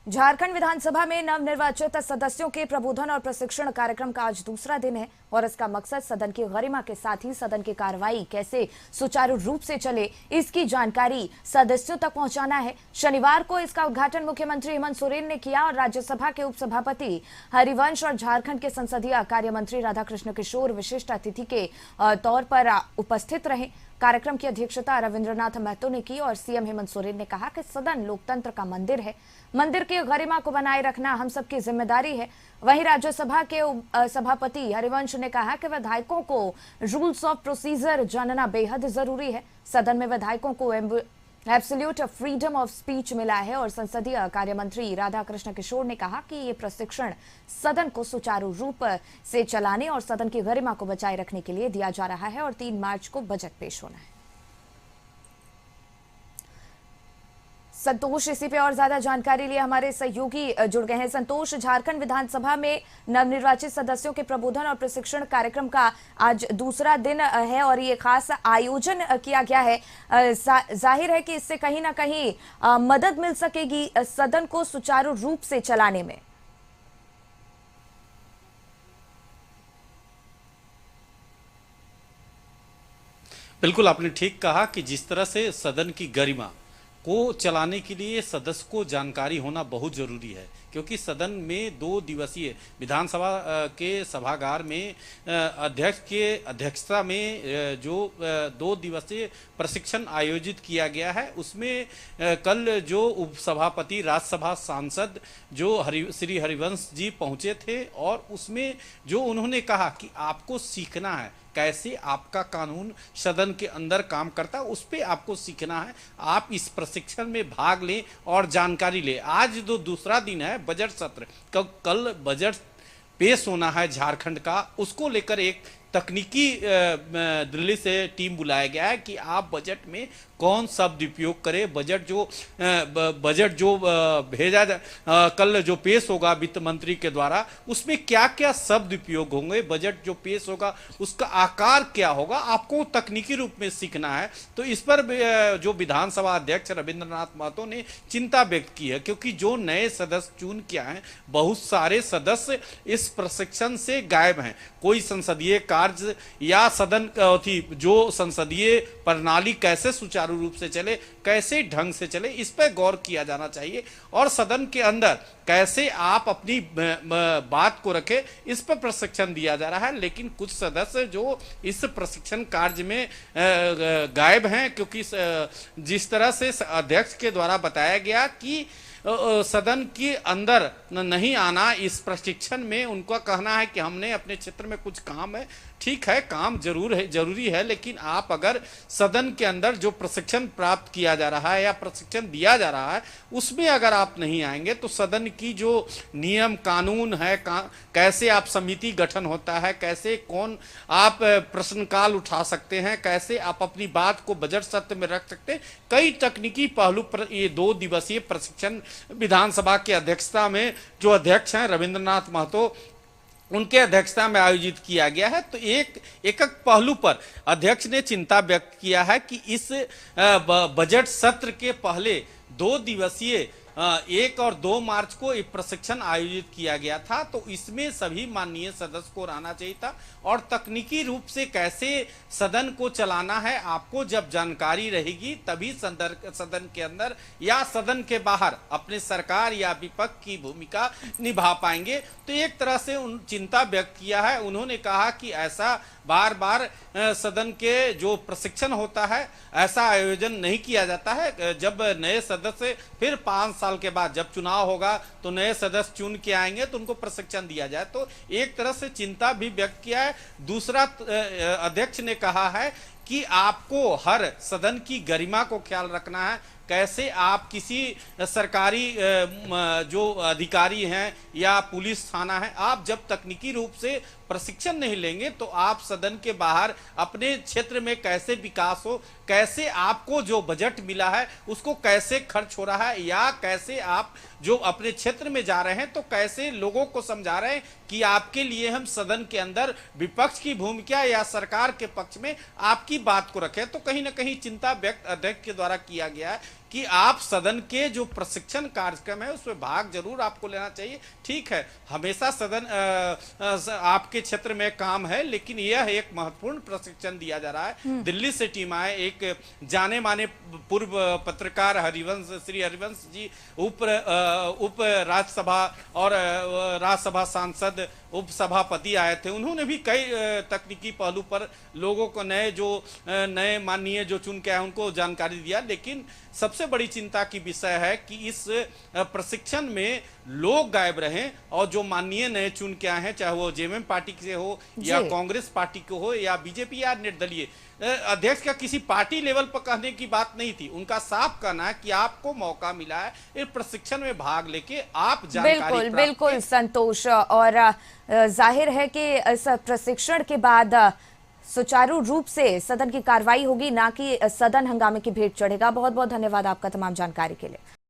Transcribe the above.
झारखंड विधानसभा में नवनिर्वाचित सदस्यों के प्रबोधन और प्रशिक्षण कार्यक्रम का आज दूसरा दिन है और इसका मकसद सदन की गरिमा के साथ ही सदन की कार्रवाई कैसे सुचारू रूप से चले, इसकी जानकारी सदस्यों तक पहुंचाना है। शनिवार को इसका उद्घाटन मुख्यमंत्री हेमंत सोरेन ने किया और राज्यसभा के उपसभापति हरिवंश और झारखंड के संसदीय कार्य मंत्री राधाकृष्ण किशोर विशिष्ट अतिथि के तौर पर उपस्थित रहे। कार्यक्रम की अध्यक्षता रविंद्रनाथ महतो ने की और सीएम हेमंत सोरेन ने कहा कि सदन लोकतंत्र का मंदिर है, मंदिर की गरिमा को बनाए रखना हम सबकी जिम्मेदारी है। वहीं राज्यसभा के सभापति हरिवंश ने कहा कि विधायकों को रूल्स ऑफ प्रोसीजर जानना बेहद जरूरी है। सदन में विधायकों को एब्सोल्यूट फ्रीडम ऑफ स्पीच मिला है और संसदीय कार्य मंत्री राधाकृष्ण किशोर ने कहा कि ये प्रशिक्षण सदन को सुचारू रूप से चलाने और सदन की गरिमा को बचाए रखने के लिए दिया जा रहा है और 3 मार्च को बजट पेश होना है। संतोष, इसी पे और ज्यादा जानकारी लिए हमारे सहयोगी जुड़ गए हैं। संतोष, झारखंड विधानसभा में नवनिर्वाचित सदस्यों के प्रबोधन और प्रशिक्षण कार्यक्रम का आज दूसरा दिन है और ये खास आयोजन किया गया है। जाहिर है कि इससे कहीं ना कहीं मदद मिल सकेगी सदन को सुचारू रूप से चलाने में। बिल्कुल, आपने ठीक कहा कि जिस तरह से सदन की गरिमा को चलाने के लिए सदस्य को जानकारी होना बहुत जरूरी है, क्योंकि सदन में 2 दिवसीय विधानसभा के सभागार में अध्यक्ष के अध्यक्षता में जो 2 दिवसीय प्रशिक्षण आयोजित किया गया है, उसमें कल जो उपसभापति राज्यसभा सांसद जो श्री हरिवंश जी पहुंचे थे और उसमें जो उन्होंने कहा कि आपको सीखना है कैसे आपका कानून सदन के अंदर काम करता है, उस पर आपको सीखना है। आप इस प्रशिक्षण में भाग लें और जानकारी लें। आज जो दूसरा दिन है बजट सत्र, कल बजट पेश होना है झारखंड का, उसको लेकर एक तकनीकी दिल्ली से टीम बुलाया गया है कि आप बजट में कौन शब्द उपयोग करें। बजट जो भेजा कल जो पेश होगा वित्त मंत्री के द्वारा, उसमें क्या क्या शब्द उपयोग होंगे, बजट जो पेश होगा उसका आकार क्या होगा, आपको तकनीकी रूप में सीखना है। तो इस पर जो विधानसभा अध्यक्ष रविंद्रनाथ महतो ने चिंता व्यक्त की है, क्योंकि जो नए सदस्य चुन के आए, बहुत सारे सदस्य इस प्रशिक्षण से गायब हैं। कोई संसदीय कार्य या सदन जो संसदीय प्रणाली कैसे सुचारू रूप से चले, कैसे ढंग से चले, इस पर गौर किया जाना चाहिए और सदन के अंदर कैसे आप अपनी बात को रखें, इस पर प्रशिक्षण दिया जा रहा है। लेकिन कुछ सदस्य जो इस प्रशिक्षण कार्य में गायब हैं, क्योंकि जिस तरह से अध्यक्ष के द्वारा बताया गया कि सदन के अंदर नहीं आना, इस प्रशिक्षण में उनका कहना है कि हमने अपने क्षेत्र में कुछ काम है। ठीक है, काम जरूरी है, लेकिन आप अगर सदन के अंदर जो प्रशिक्षण प्राप्त किया जा रहा है या प्रशिक्षण दिया जा रहा है उसमें अगर आप नहीं आएंगे तो सदन की जो नियम कानून है, कैसे आप समिति गठन होता है, कैसे कौन आप प्रश्नकाल उठा सकते हैं, कैसे आप अपनी बात को बजट सत्र में रख सकते हैं, कई तकनीकी पहलू पर ये 2 दिवसीय प्रशिक्षण विधानसभा की अध्यक्षता में जो अध्यक्ष हैं रविंद्रनाथ महतो, उनके अध्यक्षता में आयोजित किया गया है। तो एक पहलू पर अध्यक्ष ने चिंता व्यक्त किया है कि इस बजट सत्र के पहले 2 दिवसीय 1 और 2 मार्च को एक प्रशिक्षण आयोजित किया गया था, तो इसमें सभी माननीय सदस्य को रहना चाहिए था और तकनीकी रूप से कैसे सदन को चलाना है आपको जब जानकारी रहेगी तभी सदन के अंदर या सदन के बाहर अपने सरकार या विपक्ष की भूमिका निभा पाएंगे। तो एक तरह से चिंता व्यक्त किया है। उन्होंने कहा कि ऐसा बार बार सदन के जो प्रशिक्षण होता है ऐसा आयोजन नहीं किया जाता है। जब नए सदस्य फिर 5 साल के बाद जब चुनाव होगा तो नए सदस्य चुन के आएंगे तो उनको प्रशिक्षण दिया जाए, तो एक तरह से चिंता भी व्यक्त किया है। दूसरा, अध्यक्ष ने कहा है कि आपको हर सदन की गरिमा को ख्याल रखना है। कैसे आप किसी सरकारी जो अधिकारी हैं या पुलिस थाना है, आप जब तकनीकी रूप से प्रशिक्षण नहीं लेंगे तो आप सदन के बाहर अपने क्षेत्र में कैसे विकास हो, कैसे आपको जो बजट मिला है उसको कैसे खर्च हो रहा है, या कैसे आप जो अपने क्षेत्र में जा रहे हैं तो कैसे लोगों को समझा रहे हैं कि आपके लिए हम सदन के अंदर विपक्ष की भूमिका या सरकार के पक्ष में आपकी बात को रखें। तो कहीं ना कहीं चिंता व्यक्त अध्यक्ष के द्वारा किया गया है कि आप सदन के जो प्रशिक्षण कार्यक्रम है उसमें भाग जरूर आपको लेना चाहिए। ठीक है, हमेशा सदन आपके क्षेत्र में काम है, लेकिन यह एक महत्वपूर्ण प्रशिक्षण दिया जा रहा है। दिल्ली से टीम आए, एक जाने माने पूर्व पत्रकार श्री हरिवंश जी उप राज्यसभा और राज्यसभा सांसद उप सभापति आए थे। उन्होंने भी कई तकनीकी पहलू पर लोगों को नए माननीय जो चुन के आए उनको जानकारी दिया। लेकिन सबसे बड़ी चिंता की विषय है कि इस प्रशिक्षण में लोग गायब रहें और जो माननीय नए चुन के आए हैं, चाहे वो जेएमएम पार्टी से हो या कांग्रेस पार्टी को हो या बीजेपी या निर्दलीय अध्यक्ष का किसी पार्टी लेवल पर कहने की बात नहीं थी। उनका साफ कहना है कि आपको मौका मिला है इस प्रशिक्षण में भाग लेके आप जानकारी बिल्कुल संतोष। और जाहिर है कि इस प्रशिक्षण के बाद सुचारू रूप से सदन की कार्रवाई होगी, ना कि सदन हंगामे की भेंट चढ़ेगा। बहुत बहुत धन्यवाद आपका तमाम जानकारी के लिए।